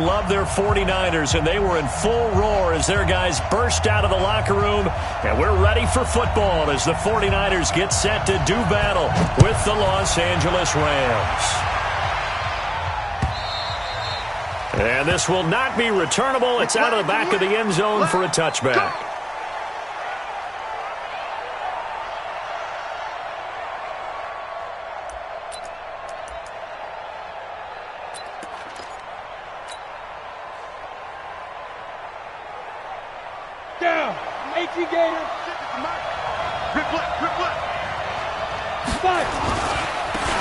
Love their 49ers, and they were in full roar as their guys burst out of the locker room. And we're ready for football as the 49ers get set to do battle with the Los Angeles Rams. And this will not be returnable. It's out of the back of the end zone for a touchback. Down. Gator.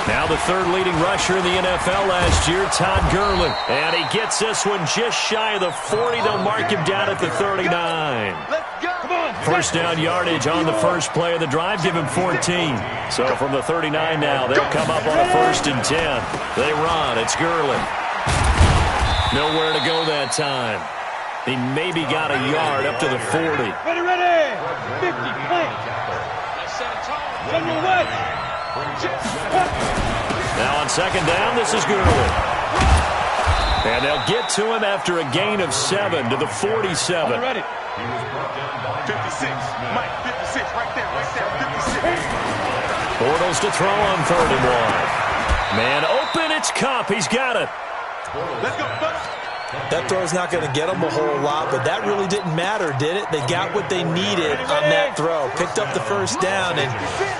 Now the third leading rusher in the NFL last year, Todd Gurley. And he gets this one just shy of the 40. They'll mark him down at the 39. First down yardage on the first play of the drive. Give him 14. So from the 39 now, they'll come up on a 1st and 10. They run. It's Gurley. Nowhere to go that time. He maybe got a yard up to the 40. Ready. 50, plant. Now on second down, this is Gurley. And they'll get to him after a gain of 7 to the 47. Ready. 56. Mike, 56. Right there. 56. Bortles to throw on 3rd and 1. Man open, it's Kupp. He's got it. Let's go, buddy. That throw's not going to get them a whole lot, but that really didn't matter, did it? They got what they needed on that throw. Picked up the first down, and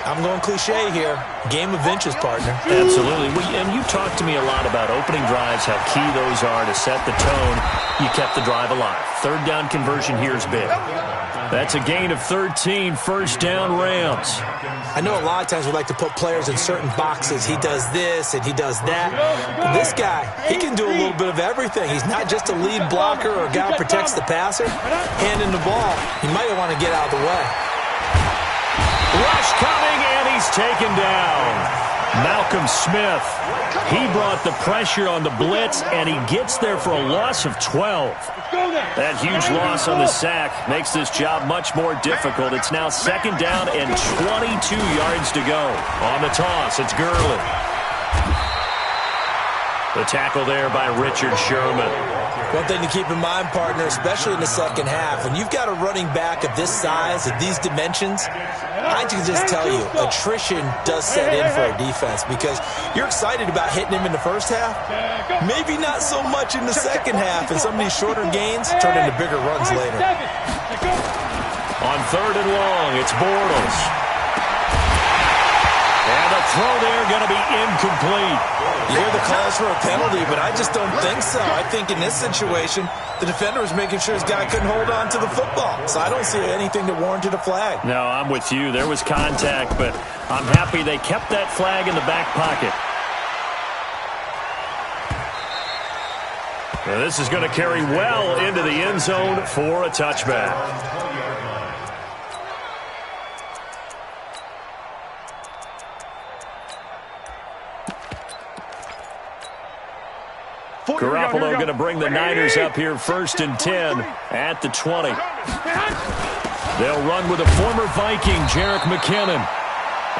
I'm going cliche here. Game of inches, partner. Absolutely. And you talked to me a lot about opening drives, how key those are to set the tone. You kept the drive alive. 3rd down conversion here is big. That's a gain of 13, 1st down Rams. I know a lot of times we like to put players in certain boxes. He does this and he does that. But this guy, he can do a little bit of everything. He's not just a lead blocker or a guy who protects the passer. Handing the ball, he might want to get out of the way. Rush coming, and he's taken down. Malcolm Smith, he brought the pressure on the blitz, and he gets there for a loss of 12. That huge loss on the sack makes this job much more difficult. It's now 2nd down and 22 yards to go. On the toss, it's Gurley. The tackle there by Richard Sherman. One thing to keep in mind, partner, especially in the second half, when you've got a running back of this size, of these dimensions, I can just tell you, attrition does set in for a defense because you're excited about hitting him in the first half. Maybe not so much in the second half, and some of these shorter gains turn into bigger runs later. On 3rd and long, it's Bortles. And the throw there going to be incomplete. You hear the calls for a penalty, but I just don't think so. I think in this situation, the defender was making sure his guy couldn't hold on to the football. So I don't see anything that warranted a flag. No, I'm with you. There was contact, but I'm happy they kept that flag in the back pocket. Now this is going to carry well into the end zone for a touchback. Garoppolo going to bring the Niners up here 1st and 10 at the 20. They'll run with a former Viking, Jerick McKinnon.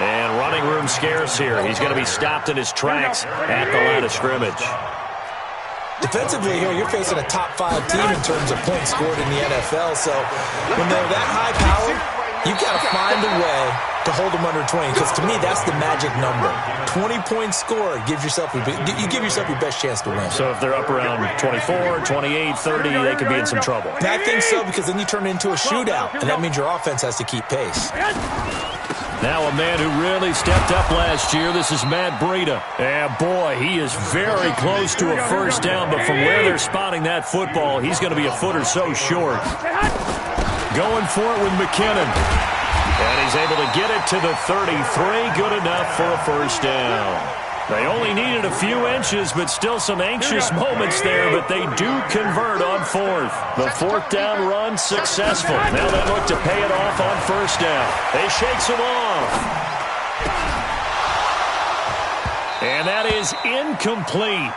And running room scarce here. He's going to be stopped in his tracks at the line of scrimmage. Defensively here, you're facing a top 5 team in terms of points scored in the NFL. So when they're that high powered, you've got to find a way to hold them under 20, because to me, that's the magic number. 20 points scored gives yourself you give yourself your best chance to win. So if they're up around 24, 28, 30, they could be in some trouble. And I think so, because then you turn it into a shootout, and that means your offense has to keep pace. Now a man who really stepped up last year, this is Matt Breida. And boy, he is very close to a 1st down, but from where they're spotting that football, he's going to be a foot or so short. Going for it with McKinnon. And he's able to get it to the 33. Good enough for a 1st down. They only needed a few inches, but still some anxious moments there, but they do convert on 4th. The 4th down run successful. Now they look to pay it off on 1st down. They shakes him off. And that is incomplete.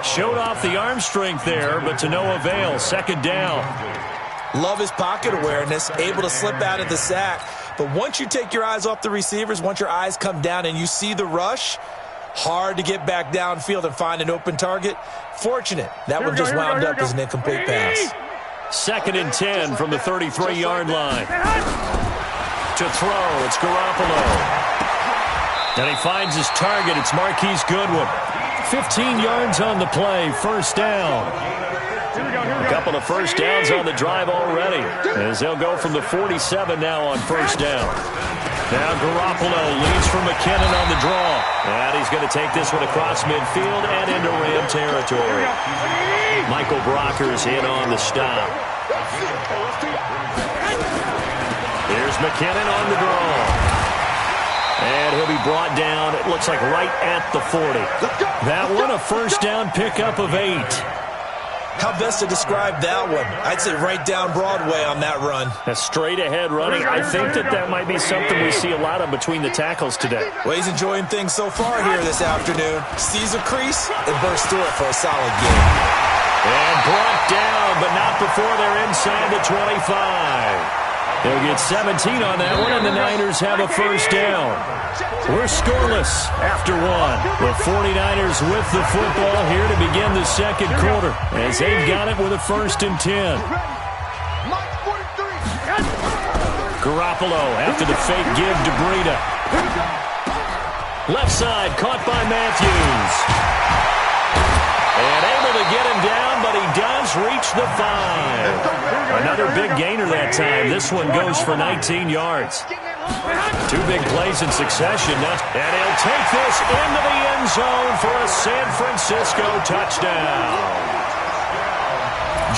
Showed off the arm strength there, but to no avail. 2nd down. Love his pocket awareness, able to slip out of the sack. But once you take your eyes off the receivers, once your eyes come down and you see the rush, Hard to get back downfield and find an open target. Fortunate, that one just wound up as an incomplete pass. 2nd and 10 from the 33-yard line. To throw, it's Garoppolo. And he finds his target. It's Marquise Goodwin. 15 yards on the play, first down. A couple of first downs on the drive already, as they'll go from the 47 now on first down. Now Garoppolo leads for McKinnon on the draw. And he's going to take this one across midfield and into Ram territory. Michael Brockers in on the stop. Here's McKinnon on the draw. And he'll be brought down, it looks like right at the 40. That one, a first down pickup of 8. How best to describe that one? I'd say right down Broadway on that run. A straight ahead running. I think that might be something we see a lot of between the tackles today. Well, he's enjoying things so far here this afternoon. Sees a crease and bursts through it for a solid game. And brought down, but not before they're inside the 25. They'll get 17 on that one, and the Niners have a first down. We're scoreless after one. The 49ers with the football here to begin the second quarter, as they've got it with a 1st and 10. Garoppolo after the fake give to Breida. Left side, caught by Matthews. And able to get him down, but he does reach the 5. Another big gainer that time. This one goes for 19 yards. 2 big plays in succession. And he'll take this into the end zone for a San Francisco touchdown.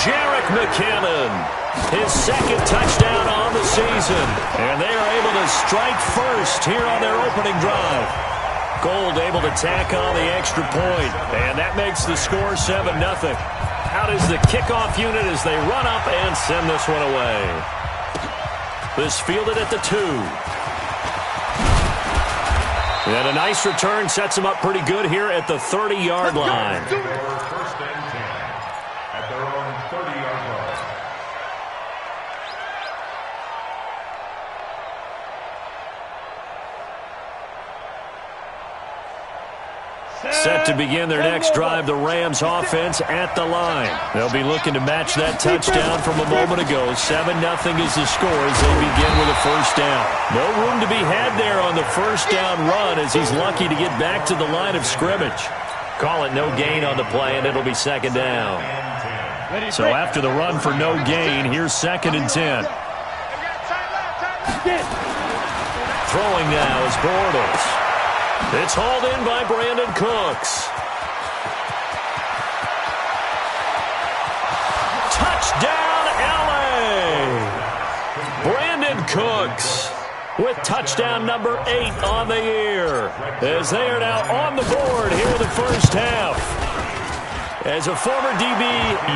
Jerick McKinnon, his 2nd touchdown on the season. And they are able to strike first here on their opening drive. Gold able to tack on the extra point, and that makes the score 7-0. Out is the kickoff unit as they run up and send this one away. This fielded at the 2. And a nice return sets them up pretty good here at the 30-yard line. First and 10 at their own 30-yard line. Set to begin their next drive, the Rams offense at the line. They'll be looking to match that touchdown from a moment ago. 7-0 is the score as they begin with a first down. No room to be had there on the first down run as he's lucky to get back to the line of scrimmage. Call it no gain on the play, and it'll be 2nd down. So after the run for no gain, here's 2nd and 10. Throwing now is Bortles. It's hauled in by Brandon Cooks. Touchdown, L.A. Brandon Cooks with touchdown number 8 on the year, as they are now on the board here in the first half. As a former DB,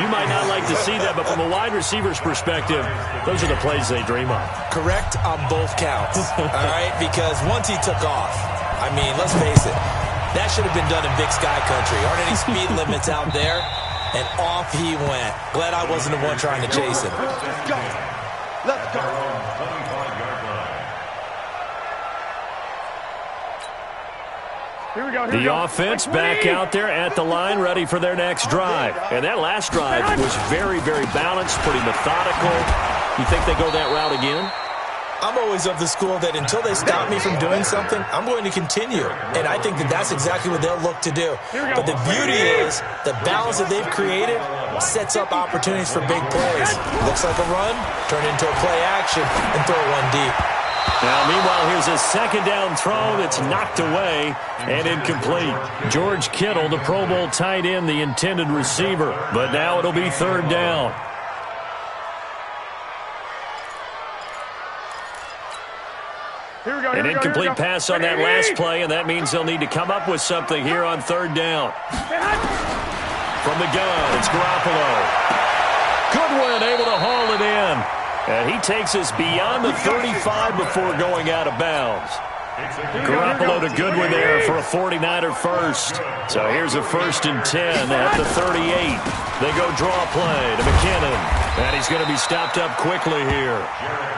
you might not like to see that, but from a wide receiver's perspective, those are the plays they dream of. Correct on both counts, all right? Because once he took off, I mean, let's face it, that should have been done in Big Sky Country. Aren't any speed limits out there? And off he went. Glad I wasn't the one trying to chase him. Let's go. Let's go. The offense back out there at the line, ready for their next drive. And that last drive was very, very balanced, pretty methodical. You think they go that route again? I'm always of the school that until they stop me from doing something, I'm going to continue. And I think that that's exactly what they'll look to do. But the beauty is the balance that they've created sets up opportunities for big plays. Looks like a run, turn into a play action, and throw one deep. Now, meanwhile, here's a 2nd down throw that's knocked away and incomplete. George Kittle, the Pro Bowl tight end, the intended receiver. But now it'll be 3rd down. An incomplete pass on that last play, and that means they'll need to come up with something here on 3rd down. From the gun, it's Garoppolo. Goodwin able to haul it in. And he takes us beyond the 35 before going out of bounds. Garoppolo to Goodwin there for a 49er first. So here's a 1st and 10 at the 38. They go draw play to McKinnon. And he's going to be stopped up quickly here.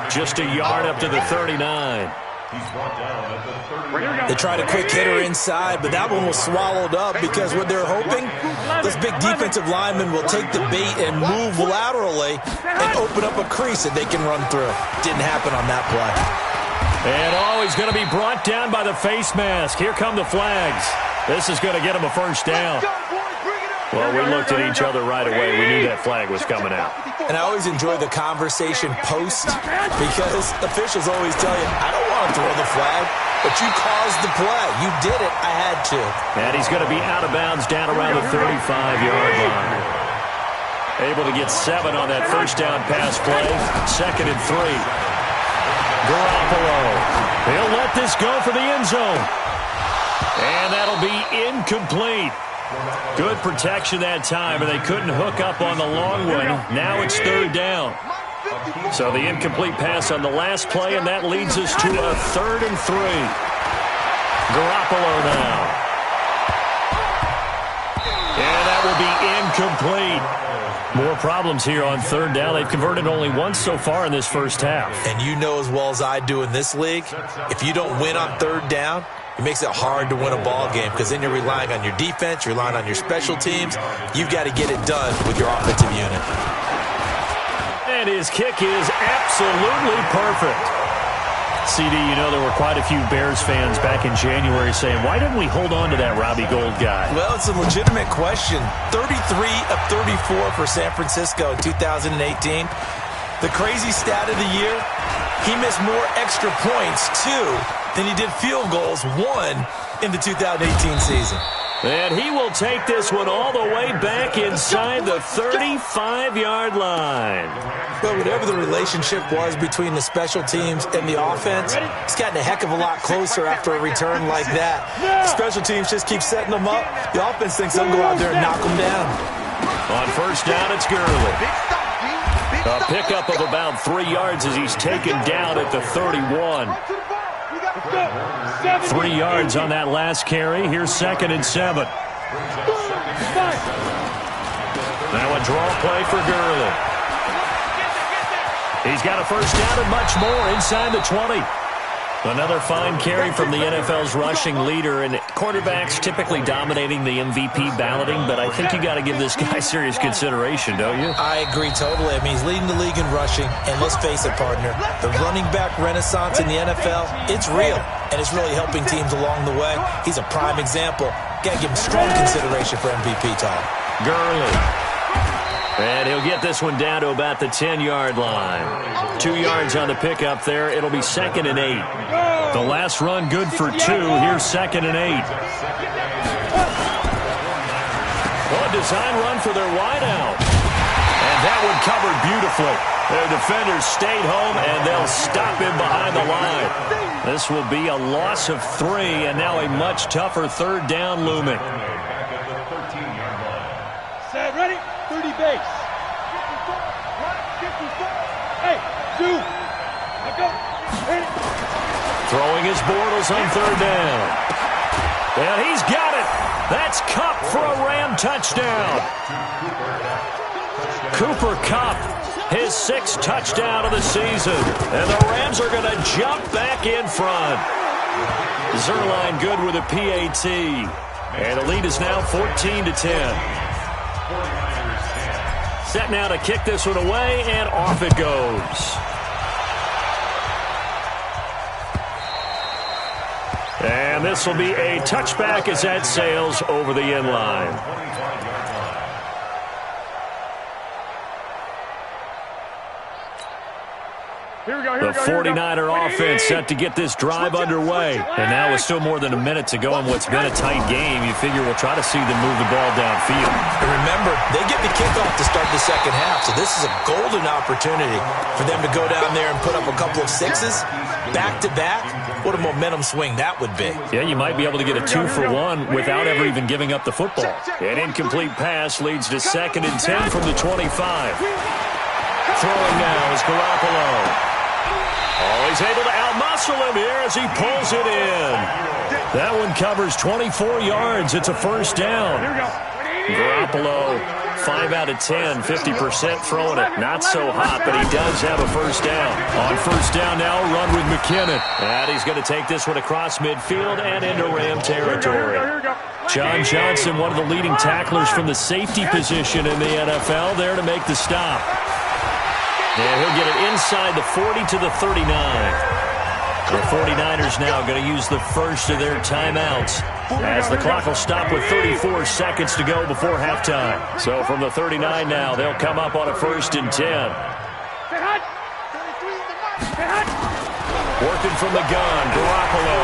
Just a yard up to the 39. He's brought down at the 30. They tried a quick hitter inside, but that one was swallowed up because what they're hoping, this big defensive lineman will take the bait and move laterally and open up a crease that they can run through. Didn't happen on that play. And he's going to be brought down by the face mask. Here come the flags. This is going to get him a first down. Well, we looked at each other right away. We knew that flag was coming out. And I always enjoy the conversation post because officials always tell you, I don't want to throw the flag, but you caused the play. You did it. I had to. And he's going to be out of bounds down around the 35-yard line. Able to get 7 on that first down pass play. 2nd and 3. Garoppolo. He'll let this go for the end zone. And that'll be incomplete. Good protection that time, and they couldn't hook up on the long one. Now it's 3rd down. So the incomplete pass on the last play, and that leads us to a 3rd and 3. Garoppolo now. And that will be incomplete. More problems here on 3rd down. They've converted only once so far in this first half. And you know as well as I do in this league, if you don't win on 3rd down, it makes it hard to win a ball game because then you're relying on your defense, you're relying on your special teams. You've got to get it done with your offensive unit. And his kick is absolutely perfect. CD, you know there were quite a few Bears fans back in January saying, why didn't we hold on to that Robbie Gould guy? Well, it's a legitimate question. 33 of 34 for San Francisco in 2018. The crazy stat of the year, he missed more extra points, 2, than he did field goals, 1 in the 2018 season. And he will take this one all the way back inside the 35-yard line. But whatever the relationship was between the special teams and the offense, it's gotten a heck of a lot closer after a return like that. The special teams just keep setting them up. The offense thinks they'll go out there and knock them down. On first down, it's Gurley. A pickup of about 3 yards as he's taken down at the 31. 3 yards on that last carry. Here's 2nd and 7. Now a draw play for Gurley. He's got a first down and much more inside the 20. Another fine carry from the NFL's rushing leader, and quarterbacks typically dominating the MVP balloting, but I think you got to give this guy serious consideration, don't you? I agree totally. I mean, he's leading the league in rushing, and let's face it, partner, the running back renaissance in the NFL, it's real, and it's really helping teams along the way. He's a prime example. Got to give him strong consideration for MVP talk. Gurley. And he'll get this one down to about the 10-yard line. 2 yards on the pickup there. It'll be 2nd and 8. The last run good for 2. Here's 2nd and 8. Well, a design run for their wideout. And that one covered beautifully. Their defenders stayed home, and they'll stop him behind the line. This will be a loss of 3, and now a much tougher 3rd down looming. Set, ready? 30 base. Hey, 2. Let go. Hit it. Throwing his Bortles on 3rd down. And he's got it. That's Kupp for a Ram touchdown. Cooper Kupp, his 6th touchdown of the season. And the Rams are going to jump back in front. Zerline good with a PAT. And the lead is now 14-10. Set now to kick this one away, and off it goes. And this will be a touchback as that sails over the end line. The 49er offense set to get this drive underway. And now with still more than a minute to go in what's been a tight game, you figure we'll try to see them move the ball downfield. And remember, they get the kickoff to start the second half, so this is a golden opportunity for them to go down there and put up a couple of 6s back-to-back. What a momentum swing that would be. Yeah, you might be able to get a 2-for-1 without ever even giving up the football. An incomplete pass leads to 2nd and 10 from the 25. Throwing now is Garoppolo. Oh, he's able to outmuscle him here as he pulls it in. That one covers 24 yards. It's a first down. Garoppolo 5 out of 10, 50% throwing it. Not so hot, but he does have a first down. On first down now, a run with McKinnon. And he's going to take this one across midfield and into Ram territory. John Johnson, one of the leading tacklers from the safety position in the NFL, there to make the stop. And he'll get it inside the 40 to the 39. The 49ers now going to use the first of their timeouts as the clock will stop with 34 seconds to go before halftime. So from the 39 now, they'll come up on a 1st and 10. Working from the gun, Garoppolo.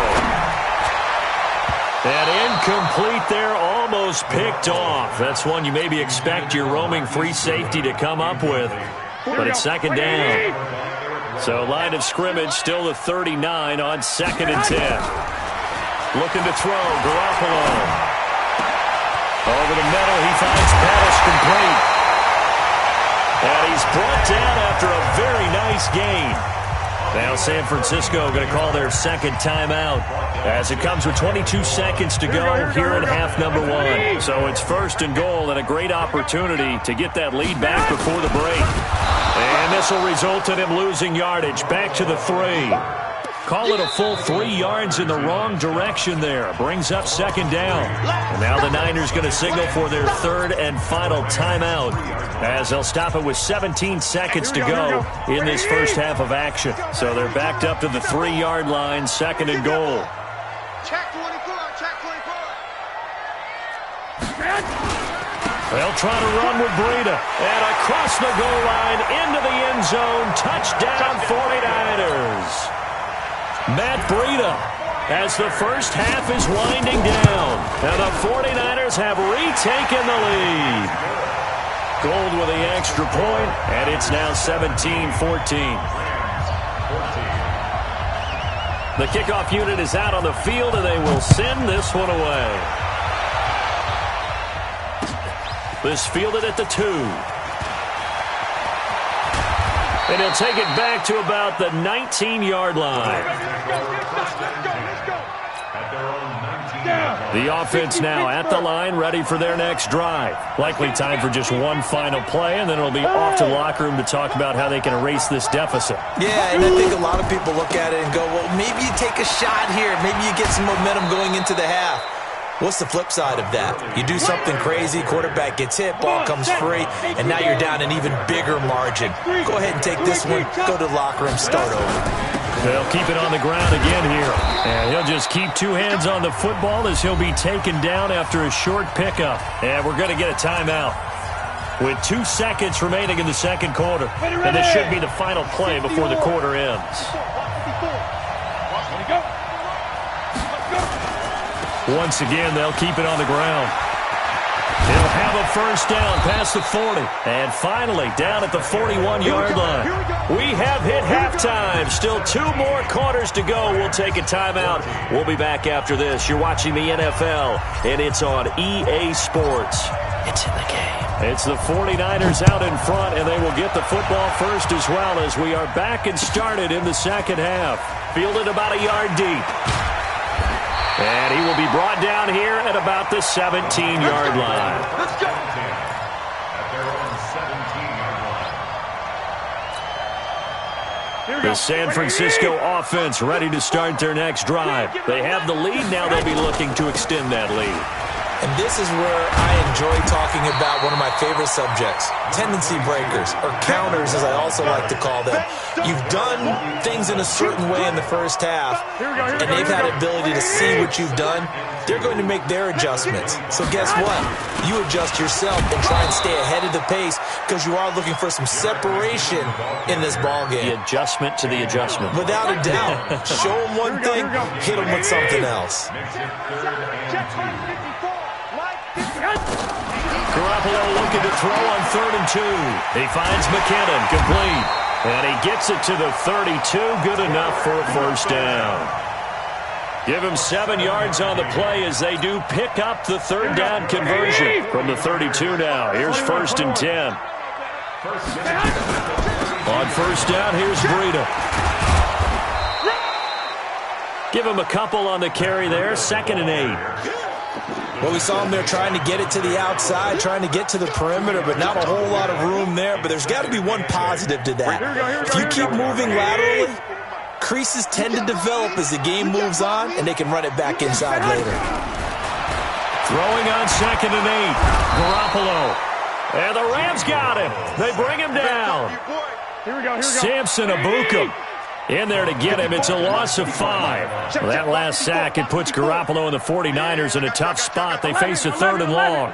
And incomplete there, almost picked off. That's one you maybe expect your roaming free safety to come up with. But it's 2nd down. So line of scrimmage still the 39 on 2nd and 10. Looking to throw, Garoppolo. Over the middle, he finds Pettis complete. And he's brought down after a very nice gain. Now San Francisco going to call their 2nd timeout as it comes with 22 seconds to go here in half number 1. So it's 1st and goal and a great opportunity to get that lead back before the break. And this will result in him losing yardage. Back to the 3. Call it a full 3 yards in the wrong direction there. Brings up 2nd down. And now the Niners going to signal for their 3rd and final timeout as they'll stop it with 17 seconds to go in this first half of action. So they're backed up to the 3-yard line, 2nd and goal. Check 24, check 24. They'll try to run with Breida. And across the goal line into the end zone. Touchdown 49ers. Matt Breida as the first half is winding down. And the 49ers have retaken the lead. Gold with the extra point, and it's now 17-14. The kickoff unit is out on the field, and they will send this one away. This fielded at the 2. And he'll take it back to about the 19-yard line. The offense now at the line, ready for their next drive. Likely time for just one final play, and then it'll be off to the locker room to talk about how they can erase this deficit. Yeah, and I think a lot of people look at it and go, well, maybe you take a shot here. Maybe you get some momentum going into the half. What's the flip side of that? You do something crazy, quarterback gets hit, ball comes free, and now you're down an even bigger margin. Go ahead and take this one, go to the locker room, start over. They'll keep it on the ground again here. And he'll just keep 2 hands on the football as he'll be taken down after a short pickup. And we're going to get a timeout with 2 seconds remaining in the 2nd quarter. And this should be the final play before the quarter ends. Once again, they'll keep it on the ground. He'll have a first down past the 40. And finally, down at the 41-yard line. We have hit halftime. Still 2 more quarters to go. We'll take a timeout. We'll be back after this. You're watching the NFL, and it's on EA Sports. It's in the game. It's the 49ers out in front, and they will get the football first as well as we are back and started in the 2nd half. Fielded about a yard deep. And he will be brought down here at about the 17-yard line. Let's go. At their own 17-yard line. The San Francisco offense ready to start their next drive. They have the lead. Now they'll be looking to extend that lead. And this is where I enjoy talking about one of my favorite subjects, tendency breakers, or counters as I also like to call them. You've done things in a certain way in the first half, and they've had the ability to see what you've done. They're going to make their adjustments. So guess what? You adjust yourself and try and stay ahead of the pace because you are looking for some separation in this ballgame. The adjustment to the adjustment. Without a doubt. Show them one thing, hit them with something else. Garoppolo looking to throw on 3rd and 2. He finds McKinnon complete. And he gets it to the 32. Good enough for a first down. Give him 7 yards on the play as they do pick up the 3rd down conversion from the 32 now. Here's 1st and 10. On first down, here's Breida. Give him a couple on the carry there. 2nd and 8. Well, we saw him there trying to get it to the outside, trying to get to the perimeter, but not a whole lot of room there. But there's got to be one positive to that. If you keep moving laterally, creases tend to develop as the game moves on, and they can run it back inside later. Throwing on 2nd and 8. Garoppolo. And the Rams got him. They bring him down. Samson Abukum in there to get him. It's a loss of 5. Well, that last sack, it puts Garoppolo and the 49ers in a tough spot. They face a 3rd and long.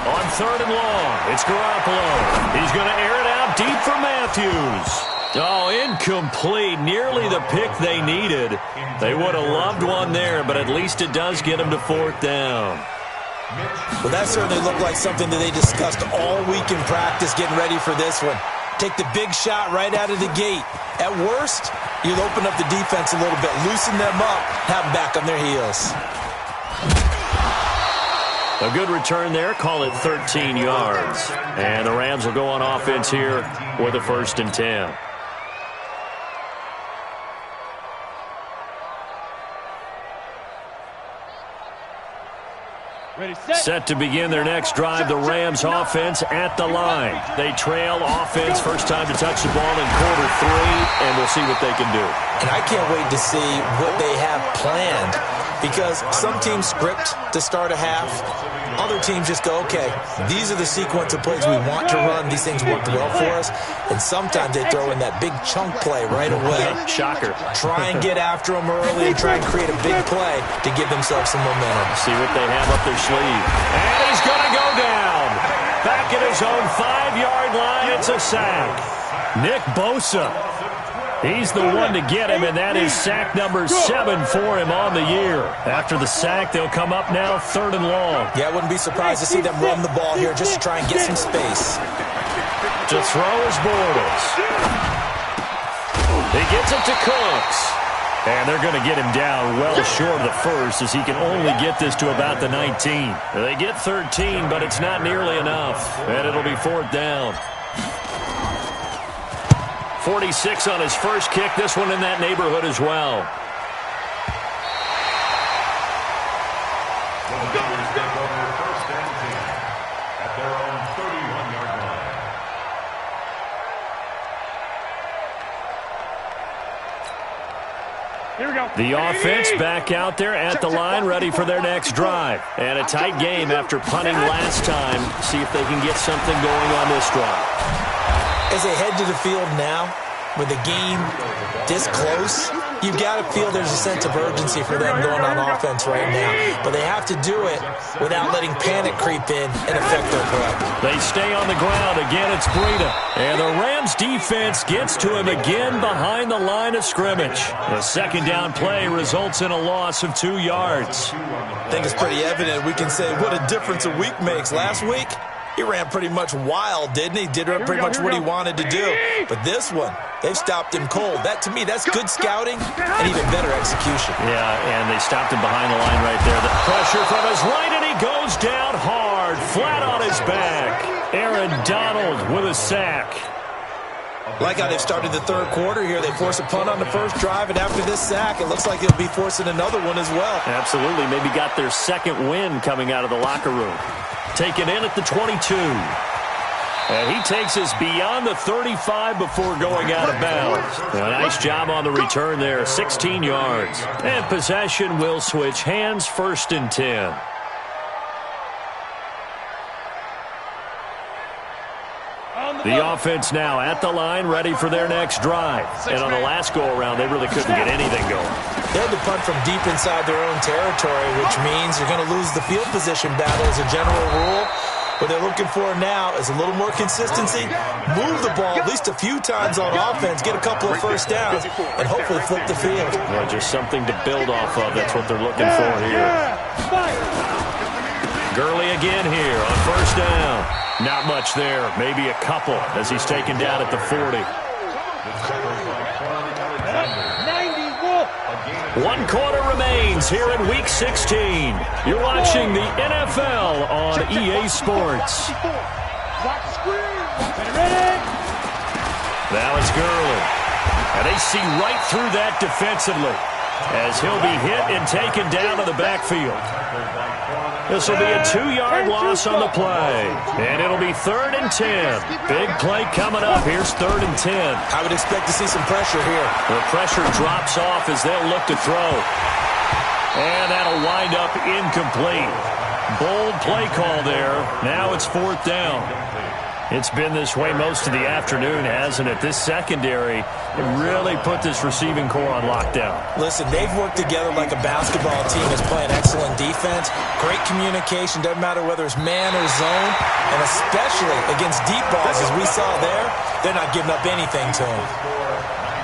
On 3rd and long, it's Garoppolo. He's going to air it out deep for Matthews. Oh, incomplete. Nearly the pick they needed. They would have loved one there, but at least it does get them to 4th down. Well, that certainly looked like something that they discussed all week in practice getting ready for this one. Take the big shot right out of the gate. At worst, you'll open up the defense a little bit, loosen them up, have them back on their heels. A good return there. Call it 13 yards. And the Rams will go on offense here with a 1st and 10. Set to begin their next drive, the Rams offense at the line. They trail offense, first time to touch the ball in quarter 3, and we'll see what they can do. And I can't wait to see what they have planned, because some teams script to start a half. Other teams just go, okay, these are the sequence of plays we want to run. These things worked well for us. And sometimes they throw in that big chunk play right away. Shocker. Try and get after them early and try and create a big play to give themselves some momentum. See what they have up their sleeve. And he's going to go down. Back at his own 5-yard line, it's a sack. Nick Bosa. He's the one to get him, and that is sack number 7 for him on the year. After the sack, they'll come up now 3rd and long. Yeah, I wouldn't be surprised to see them run the ball here just to try and get some space. To throw is Bortles. He gets it to Cooks. And they're going to get him down well short of the 1st, as he can only get this to about the 19. They get 13, but it's not nearly enough. And it'll be 4th down. 46 on his first kick. This one in that neighborhood as well. At their own 31-yard line. Here we go. The offense back out there at the line, ready for their next drive. And a tight game after punting last time. See if they can get something going on this drive. As they head to the field now, with the game this close, you've got to feel there's a sense of urgency for them going on offense right now. But they have to do it without letting panic creep in and affect their play. They stay on the ground. Again, it's Breida. And the Rams defense gets to him again behind the line of scrimmage. The 2nd down play results in a loss of 2 yards. I think it's pretty evident. We can say what a difference a week makes. Last week, he ran pretty much wild, didn't he? Did pretty much what he wanted to do. But this one, they've stopped him cold. That, to me, that's good scouting and even better execution. Yeah, and they stopped him behind the line right there. The pressure from his right, and he goes down hard, flat on his back. Aaron Donald with a sack. Like how they've started the 3rd quarter here. They force a punt on the first drive, and after this sack, it looks like they'll be forcing another one as well. Absolutely. Maybe got their 2nd win coming out of the locker room. Taken in at the 22. And he takes us beyond the 35 before going out of bounds. A nice job on the return there, 16 yards. And possession will switch hands, 1st and 10. The offense now at the line, ready for their next drive. And on the last go-around, they really couldn't get anything going. They had to punt from deep inside their own territory, which means you're going to lose the field position battle as a general rule. What they're looking for now is a little more consistency, move the ball at least a few times on offense, get a couple of 1st downs, and hopefully flip the field. Well, just something to build off of. That's what they're looking for here. Gurley again here on 1st down. Not much there, maybe a couple as he's taken down at the 40. 1 quarter remains here in Week 16. You're watching the NFL on EA Sports. Now it's Gurley. And they see right through that defensively. as he'll be hit and taken down to the backfield. This will be a 2-yard loss on the play, and it'll be 3rd and 10. Big play coming up. Here's 3rd and 10. I would expect to see some pressure here. The pressure drops off as they'll look to throw. And that'll wind up incomplete. Bold play call there. Now it's 4th down. It's been this way most of the afternoon, hasn't it? This secondary really put this receiving core on lockdown. Listen, they've worked together like a basketball team that's playing excellent defense. Great communication, doesn't matter whether it's man or zone. And especially against deep balls, as we saw there, they're not giving up anything to them.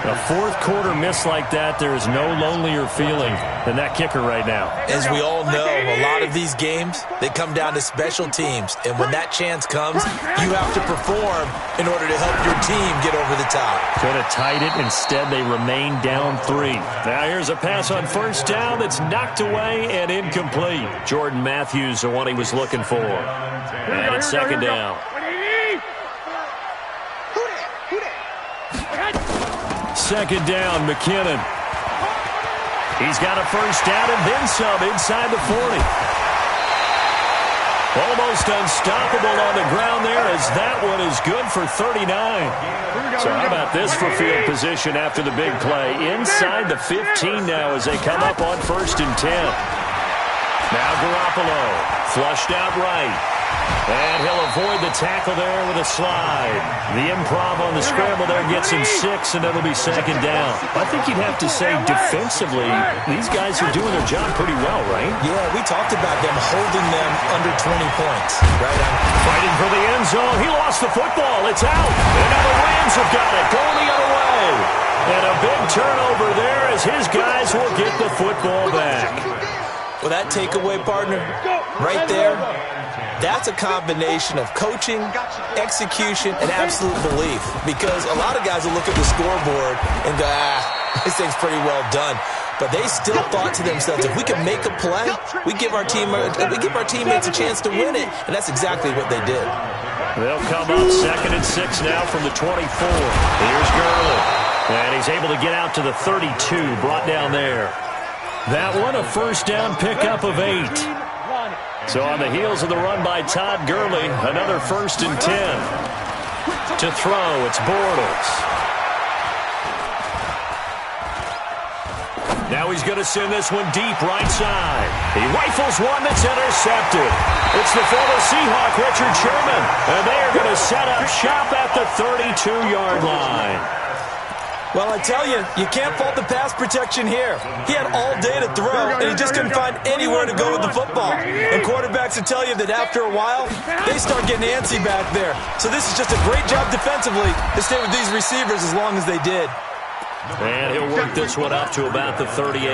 A fourth-quarter miss like that, there is no lonelier feeling than that kicker right now. As we all know, a lot of these games, they come down to special teams. And when that chance comes, you have to perform in order to help your team get over the top. Could have tied it. Instead, they remain down 3. Now here's a pass on 1st down that's knocked away and incomplete. Jordan Matthews, the one he was looking for. And it's 2nd down. 2nd down, McKinnon. He's got a 1st down and then some inside the 40. Almost unstoppable on the ground there, as that one is good for 39. So how about this for field position after the big play? Inside the 15 now as they come up on 1st and 10. Now Garoppolo, flushed out right. And he'll avoid the tackle there with a slide. The improv on the scramble there gets him 6, and it'll be 2nd down. I think you'd have to say defensively, these guys are doing their job pretty well, right? Yeah, we talked about them holding them under 20 points. Right on. Fighting for the end zone. He lost the football. It's out. And now the Rams have got it. Going the other way. And a big turnover there as his guys will get the football back. Well, that takeaway, partner, right there, that's a combination of coaching, execution, and absolute belief. Because a lot of guys will look at the scoreboard and go, this thing's pretty well done. But they still thought to themselves, if we can make a play, we give our teammates a chance to win it. And that's exactly what they did. They'll come up 2nd and 6 now from the 24. Here's Gurley. And he's able to get out to the 32, brought down there. That one, a 1st down pickup of 8. So on the heels of the run by Todd Gurley, another 1st and 10. To throw, it's Bortles. Now he's going to send this one deep right side. He rifles one that's intercepted. It's the former Seahawk, Richard Sherman. And they are going to set up shop at the 32-yard line. Well, I tell you, you can't fault the pass protection here. He had all day to throw, and he just couldn't find anywhere to go with the football. And quarterbacks will tell you that after a while, they start getting antsy back there. So this is just a great job defensively to stay with these receivers as long as they did. And he'll work this one up to about the 38.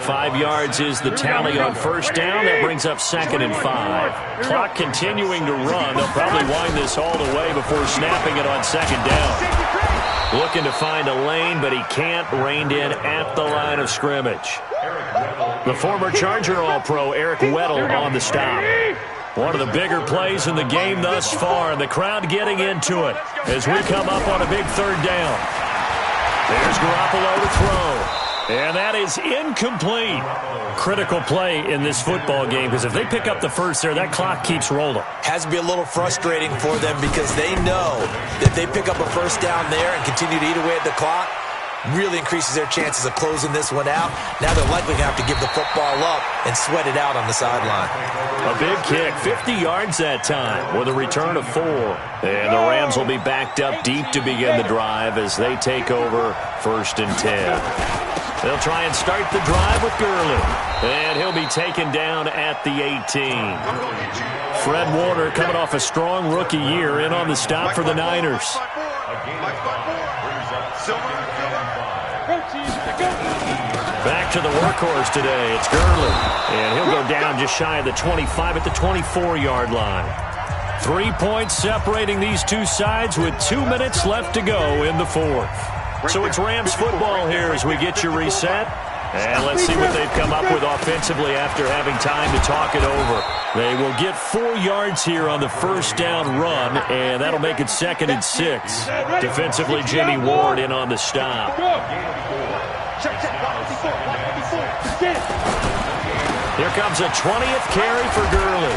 5 yards is the tally on 1st down. That brings up 2nd and 5. Clock continuing to run. They'll probably wind this all the way before snapping it on 2nd down. Looking to find a lane, but he can't. Reined in at the line of scrimmage. The former Charger All-Pro Eric Weddle on the stop. One of the bigger plays in the game thus far, and the crowd getting into it as we come up on a big 3rd down. There's Garoppolo to throw. And that is incomplete. Critical play in this football game, because if they pick up the 1st there, that clock keeps rolling. Has to be a little frustrating for them because they know that if they pick up a 1st down there and continue to eat away at the clock, really increases their chances of closing this one out. Now they're likely going to have to give the football up and sweat it out on the sideline. A big kick, 50 yards that time with a return of 4. And the Rams will be backed up deep to begin the drive as they take over 1st and 10. They'll try and start the drive with Gurley. And he'll be taken down at the 18. Fred Warner coming off a strong rookie year in on the stop for the Niners. Back to the workhorse today. It's Gurley. And he'll go down just shy of the 25 at the 24-yard line. 3 points separating these two sides with 2 minutes left to go in the 4th. So it's Rams football here as we get you reset. And let's see what they've come up with offensively after having time to talk it over. They will get 4 yards here on the 1st down run, and that'll make it 2nd and 6. Defensively, Jimmy Ward in on the stop. Here comes a 20th carry for Gurley.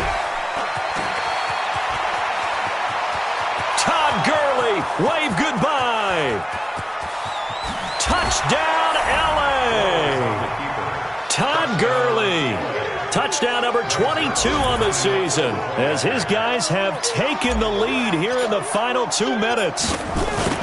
Todd Gurley, wave goodbye. Touchdown, LA. Todd Gurley. Touchdown number 22 on the season as his guys have taken the lead here in the final 2 minutes.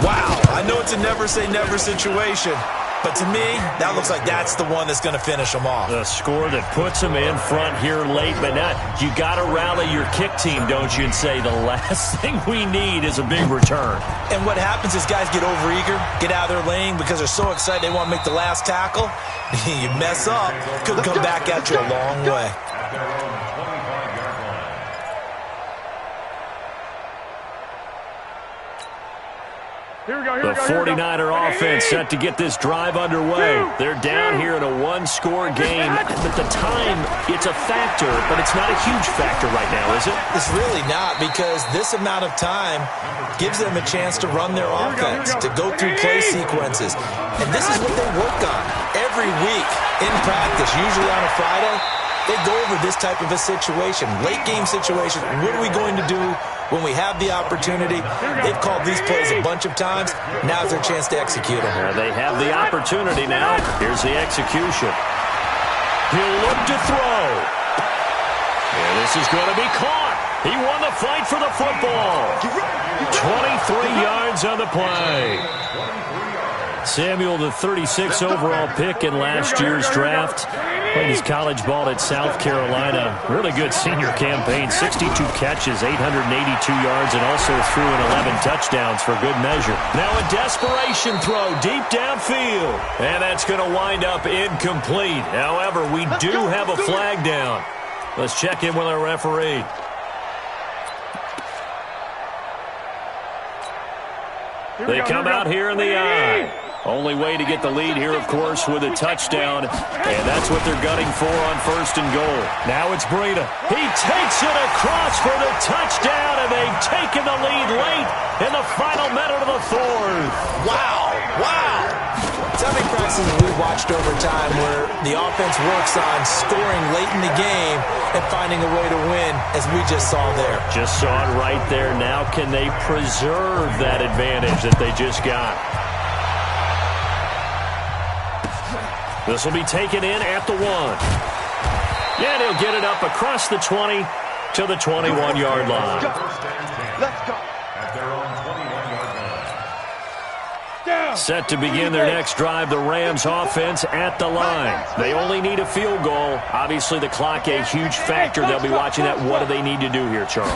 Wow, I know it's a never-say-never situation, but to me, that looks like that's the one that's going to finish them off. The score that puts them in front here late, but not. You got to rally your kick team, don't you, and say the last thing we need is a big return. And what happens is guys get overeager, get out of their lane because they're so excited they want to make the last tackle. You mess up, could come back at you a long way. The 49er offense set to get this drive underway. They're down here in a one-score game. But the time, it's a factor, but it's not a huge factor right now, is it? It's really not, because this amount of time gives them a chance to run their offense, to go through play sequences. And this is what they work on every week in practice, usually on a Friday. They go over this type of a situation, late-game situation. What are we going to do when we have the opportunity? They've called these plays a bunch of times. Now's their chance to execute them. They have the opportunity now. Here's the execution. He'll look to throw. And this is going to be caught. He won the fight for the football. 23 yards on the play. Samuel, the 36 overall pick in last year's draft. Played his college ball at South Carolina. Really good senior campaign. 62 catches, 882 yards, and also threw in 11 touchdowns for good measure. Now a desperation throw deep downfield. And that's going to wind up incomplete. However, we do have a flag down. Let's check in with our referee. They come out here in the eye. Only way to get the lead here, of course, with a touchdown. And that's what they're gunning for on 1st and goal. Now it's Breida. He takes it across for the touchdown, and they've taken the lead late in the final minute of the 4th. Wow, wow. So many practices we've watched over time where the offense works on scoring late in the game and finding a way to win, as we just saw there. Just saw it right there. Now can they preserve that advantage that they just got? This will be taken in at the 1. Yeah, he'll get it up across the 20 to the 21-yard line. Let's go. At their own 21-yard line. Set to begin their next drive, the Rams offense at the line. They only need a field goal. Obviously, the clock a huge factor. They'll be watching that. What do they need to do here, Charles?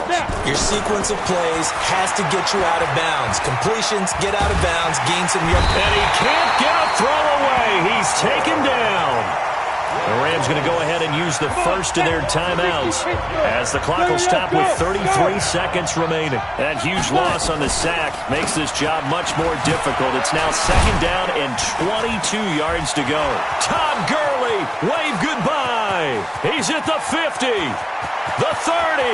Your sequence of plays has to get you out of bounds. Completions, get out of bounds, gain some yards. And he can't get a throw away. He's taken down. The Rams going to go ahead and use the first of their timeouts as the clock will stop with 33 seconds remaining. That huge loss on the sack makes this job much more difficult. It's now 2nd down and 22 yards to go. Todd Gurley, wave goodbye. He's at the 50, the 30,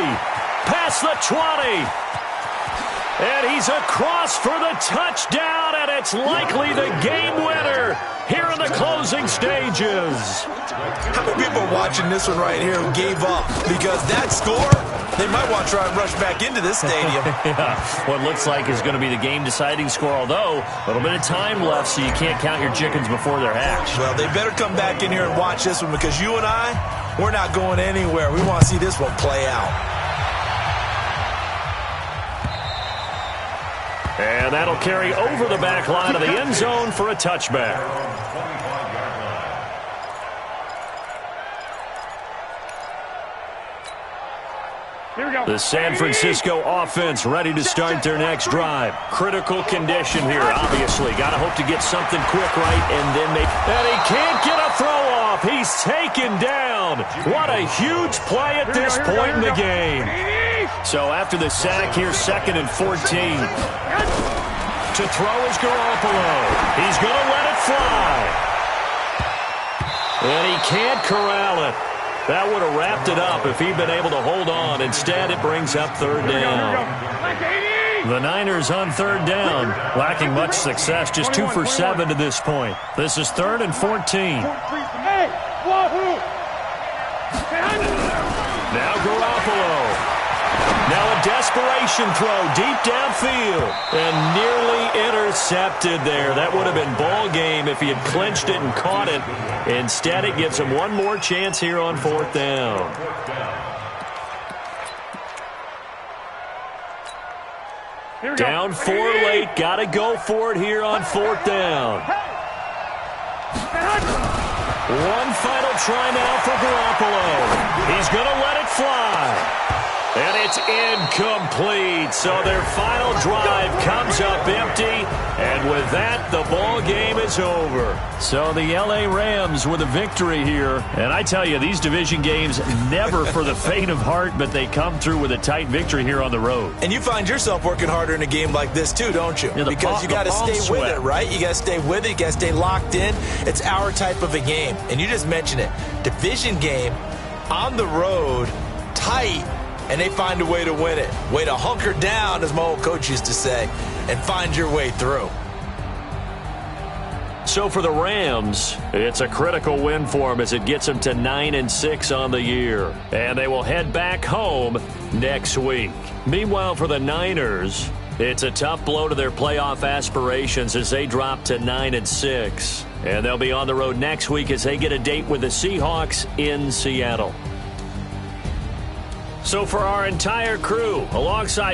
past the 20. And he's across for the touchdown, and it's likely the game winner here in the closing stages. How many people are watching this one right here who gave up? Because that score, they might want to try and rush back into this stadium. Yeah, what looks like is going to be the game-deciding score, although a little bit of time left, so you can't count your chickens before they're hatched. Well, they better come back in here and watch this one, because you and I, we're not going anywhere. We want to see this one play out. And that'll carry over the back line of the end zone for a touchback. The San Francisco offense ready to start their next drive. Critical condition here, obviously. Got to hope to get something quick right, and then make... And he can't get a throw off. He's taken down. What a huge play at this point in the game. So after the sack here, 2nd and 14. To throw is Garoppolo. He's going to let it fly. And he can't corral it. That would have wrapped it up if he'd been able to hold on. Instead, it brings up 3rd down. The Niners on third down, lacking much success, just 2 for 7 to this point. This is 3rd and 14. Hey, Wahoo! Now Garoppolo. Now a desperation throw deep downfield and nearly intercepted there. That would have been ball game if he had clinched it and caught it. Instead, it gives him one more chance here on 4th down. Down 4 late. Got to go for it here on 4th down. One final try now for Garoppolo. He's going to let it fly. And it's incomplete. So their final drive comes up empty. And with that, the ball game is over. So the L.A. Rams with a victory here. And I tell you, these division games never for the faint of heart, but they come through with a tight victory here on the road. And you find yourself working harder in a game like this too, don't you? Yeah, because you got to stay with it, right? You got to stay with it. You got to stay locked in. It's our type of a game. And you just mentioned it. Division game on the road, tight. And they find a way to win it. Way to hunker down, as my old coach used to say, and find your way through. So for the Rams, it's a critical win for them as it gets them to 9-6 on the year. And they will head back home next week. Meanwhile, for the Niners, it's a tough blow to their playoff aspirations as they drop to 9-6. And they'll be on the road next week as they get a date with the Seahawks in Seattle. So for our entire crew, alongside